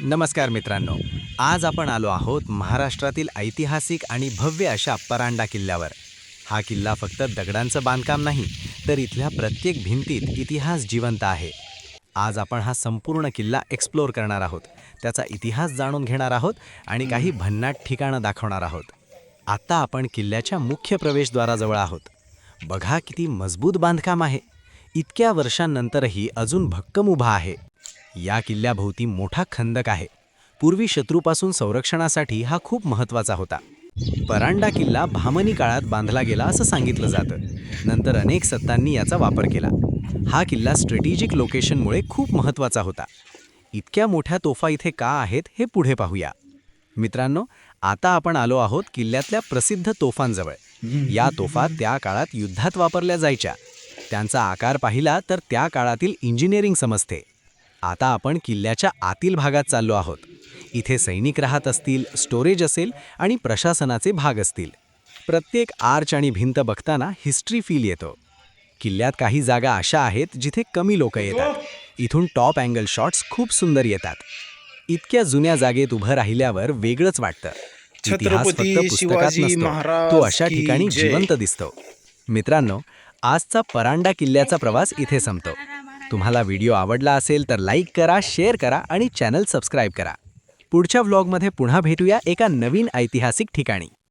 नमस्कार मित्रांनो. आज आपण आलो आहोत महाराष्ट्रातील ऐतिहासिक आणि भव्य अशा परांडा किल्ल्यावर. हा किल्ला फक्त दगडांचं बांधकाम नाही, तर इथल्या प्रत्येक भिंतीत इतिहास जिवंत आहे. आज आपण हा संपूर्ण किल्ला एक्सप्लोर करणार आहोत, त्याचा इतिहास जाणून घेणार आहोत आणि काही भन्नाट ठिकाणं दाखवणार आहोत. आता आपण किल्ल्याच्या मुख्य प्रवेशद्वाराजवळ आहोत. बघा किती मजबूत बांधकाम आहे. इतक्या वर्षांनंतरही अजून भक्कम उभा आहे. या किल्ल्याभोवती मोठा खंदक आहे. पूर्वी शत्रूपासून संरक्षणासाठी हा खूप महत्त्वाचा होता. परांडा किल्ला बहामनी काळात बांधला गेला असं सांगितलं जातं. नंतर अनेक सत्तांनी याचा वापर केला. हा किल्ला स्ट्रॅटेजिक लोकेशनमुळे खूप महत्त्वाचा होता. इतक्या मोठ्या तोफा इथे का आहेत हे पुढे पाहूया. मित्रांनो, आता आपण आलो आहोत किल्ल्यातल्या प्रसिद्ध तोफांजवळ. या तोफा त्या काळात युद्धात वापरल्या जायच्या. त्यांचा आकार पाहिला तर त्या काळातील इंजिनिअरिंग समजते. आता आपण किल्ल्याच्या आतील भागात चाललो आहोत. इथे सैनिक राहत असतील, स्टोरेज असेल आणि प्रशासनाचे भाग असतील. प्रत्येक आर्च आणि भिंत बघताना हिस्ट्री फील येतो. किल्ल्यात काही जागा अशा आहेत जिथे कमी लोक येतात. इथून टॉप अँगल शॉट्स खूप सुंदर येतात. इतक्या जुन्या जागेत उभं राहिल्यावर वेगळंच वाटतं. इतिहास फक्त छत्रपती पुस्तकात शिवाजी नसतो, तो महाराज अशा की ठिकाणी जय. जिवंत दिसतो. मित्रांनो, आजचा परांडा किल्ल्याचा प्रवास इथे संपतो. तुम्हाला व्हिडिओ आवडला असेल तर लाईक करा, शेअर करा आणि चॅनल सबस्क्राईब करा. पुढच्या व्लॉगमध्ये पुन्हा भेटूया एका नवीन ऐतिहासिक ठिकाणी.